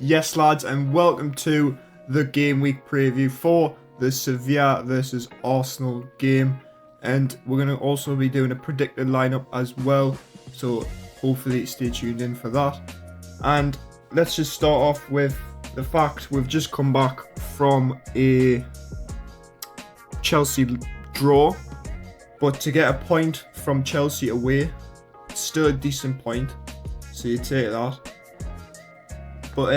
Yes, lads, and welcome to the game week preview for the Sevilla versus Arsenal game. And we're going to also be doing a predicted lineup as well, so hopefully stay tuned in for that. And let's just start off with the fact we've just come back from a Chelsea draw, but to get a point from Chelsea away, it's still a decent point, so you take that. But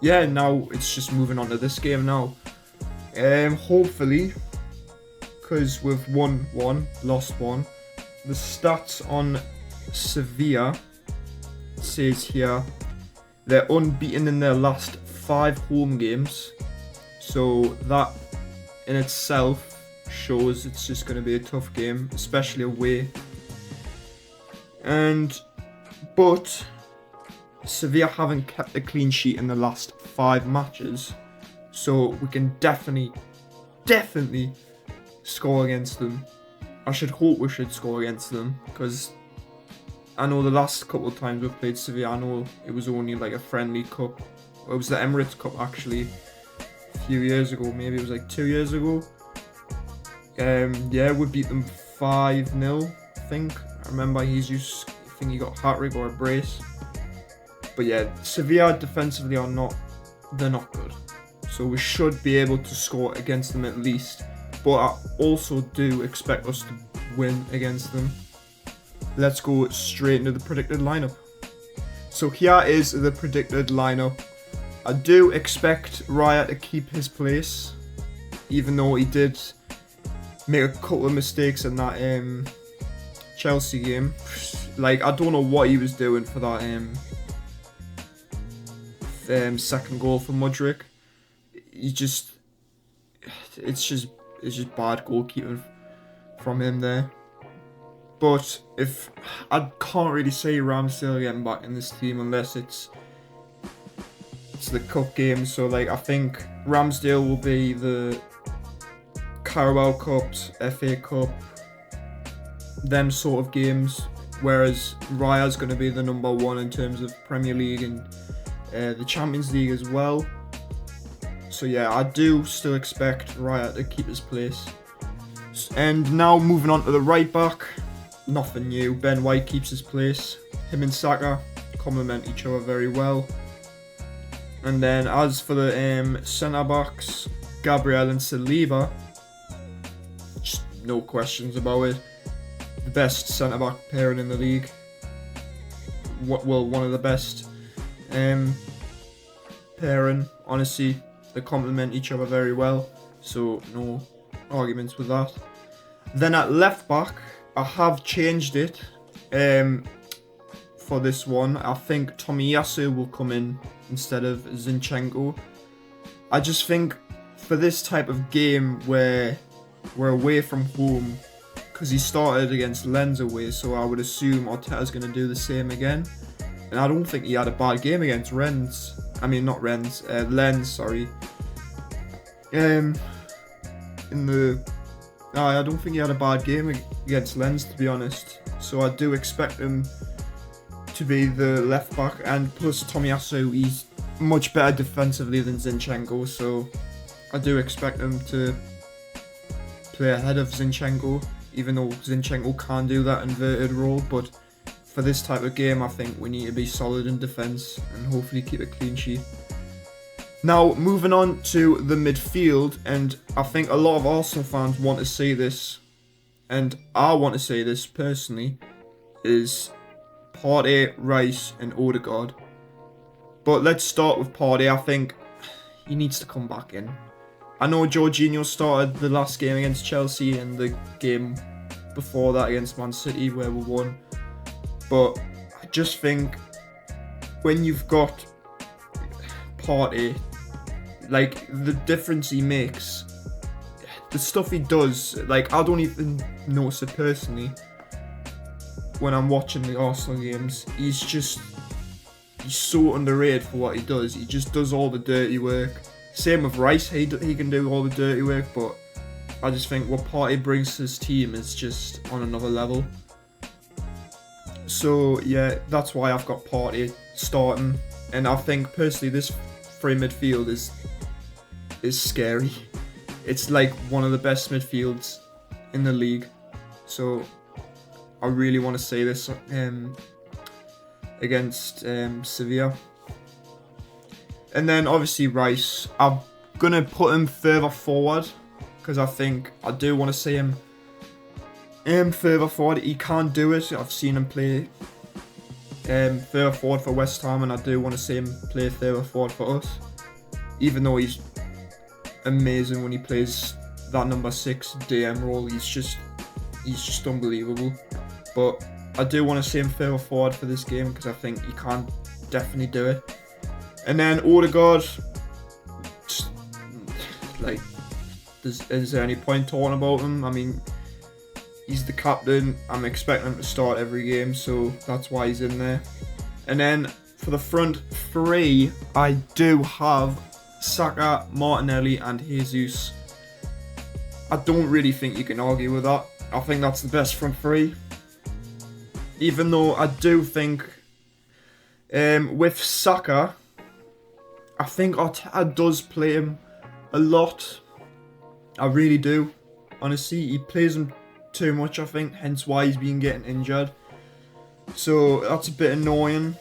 yeah, now it's just moving on to this game now. Hopefully, because we've won one, lost one. The stats on Sevilla says here they're unbeaten in their last 5 home games. So that in itself shows it's just going to be a tough game, especially away. But Sevilla haven't kept a clean sheet in the last 5 matches, so we can definitely score against them. I should hope we should score against them, because I know the last couple of times we've played Sevilla, I know it was only like a friendly cup. It was the Emirates Cup actually, a few years ago, maybe it was like 2 years ago. Yeah, we beat them 5-0, I think. I remember I think he got a hat-trick or a brace. But yeah, Sevilla defensively they're not good. So we should be able to score against them at least. But I also do expect us to win against them. Let's go straight into the predicted lineup. So here is the predicted lineup. I do expect Raya to keep his place, even though he did make a couple of mistakes in that Chelsea game. Like, I don't know what he was doing for that second goal for Mudryk. It's just bad goalkeeping from him there. But if I can't really say Ramsdale getting back in this team unless it's the cup game. So like, I think Ramsdale will be the Carabao Cups, FA Cup, them sort of games, whereas Raya's going to be the number 1 in terms of Premier League and the Champions League as well. So yeah, I do still expect Raya to keep his place. And now moving on to the right back, nothing new. Ben White keeps his place. Him and Saka complement each other very well. And then as for the centre backs, Gabriel and Saliba, just no questions about it. The best centre back pairing in the league. One of the best pairing, honestly. They complement each other very well, so no arguments with that. Then at left back, I have changed it for this one. I think Tomiyasu will come in instead of Zinchenko. I just think for this type of game where we're away from home, because he started against Lens away, so I would assume Arteta's going to do the same again. And I don't think he had a bad game against Lens, sorry. I don't think he had a bad game against Lens, to be honest. So I do expect him to be the left back, and plus Tomiyasu, he's much better defensively than Zinchenko, so I do expect him to play ahead of Zinchenko, even though Zinchenko can do that inverted role. But for this type of game, I think we need to be solid in defence and hopefully keep a clean sheet. Now, moving on to the midfield, and I think a lot of Arsenal fans want to see this, and I want to say this personally, is Partey, Rice and Odegaard. But let's start with Partey. I think he needs to come back in. I know Jorginho started the last game against Chelsea and the game before that against Man City where we won. But I just think when you've got Partey, like the difference he makes, the stuff he does, like I don't even notice it personally when I'm watching the Arsenal games. He's so underrated for what he does. He just does all the dirty work. Same with Rice, he can do all the dirty work, but I just think what Partey brings to his team is just on another level. So yeah, that's why I've got Partey starting. And I think personally this free midfield is scary. It's like one of the best midfields in the league. So I really want to say this against Sevilla. And then obviously Rice, I'm gonna put him further forward because I do want to see him further forward. He can't do it. I've seen him play further forward for West Ham, and I do want to see him play further forward for us. Even though he's amazing when he plays that number 6 DM role, he's just unbelievable. But I do want to see him further forward for this game because I think he can definitely do it. And then Odegaard, like, is there any point talking about him? I mean, he's the captain. I'm expecting him to start every game, so that's why he's in there. And then for the front three, I do have Saka, Martinelli, and Jesus. I don't really think you can argue with that. I think that's the best front three. Even though I do think with Saka, I think Arteta does play him a lot. I really do. Honestly, he plays him too much, I think, hence why he's been getting injured. So that's a bit annoying.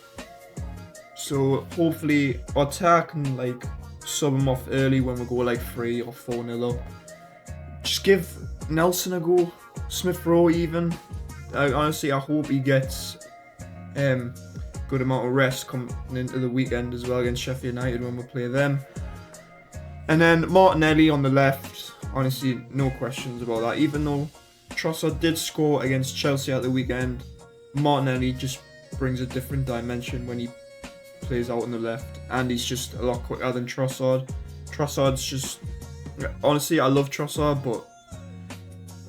So hopefully Arteta can like sub him off early when we go like 3 or 4-0 up. Just give Nelson a go, Smith Rowe even. Honestly, I hope he gets good amount of rest coming into the weekend as well against Sheffield United when we play them. And then Martinelli on the left, honestly, no questions about that. Even though Trossard did score against Chelsea at the weekend, Martinelli just brings a different dimension when he plays out on the left, and he's just a lot quicker than Trossard. Trossard's just, honestly, I love Trossard, but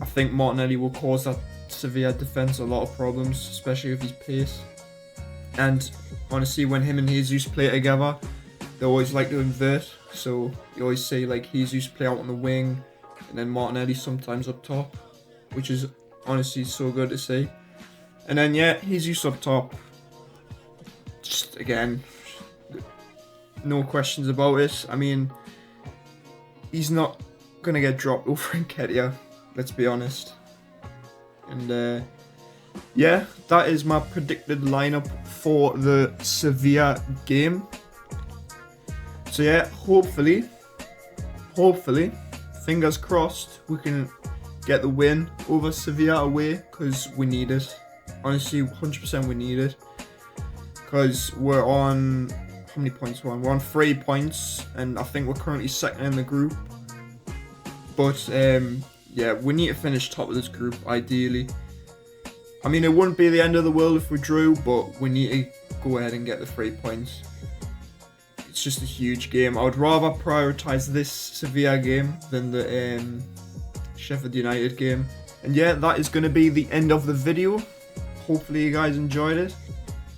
I think Martinelli will cause that Sevilla defence a lot of problems, especially with his pace. And honestly, when him and Jesus play together, they always like to invert. So you always see like Jesus play out on the wing, and then Martinelli sometimes up top, which is honestly so good to see. And then yeah, Jesus up top. Just again, no questions about it. I mean, he's not gonna get dropped over Nketiah, let's be honest. And yeah, that is my predicted lineup for the Sevilla game. So yeah, hopefully, fingers crossed, we can get the win over Sevilla away, because we need it. Honestly, 100% we need it. Because we're on, how many points we're on? We're on 3 points, and I think we're currently second in the group. But yeah, we need to finish top of this group, ideally. I mean, it wouldn't be the end of the world if we drew, but we need to go ahead and get the 3 points. It's just a huge game. I would rather prioritise this Sevilla game than the Sheffield United game. And yeah, that is going to be the end of the video. Hopefully you guys enjoyed it.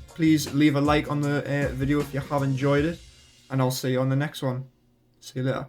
Please leave a like on the video if you have enjoyed it. And I'll see you on the next one. See you later.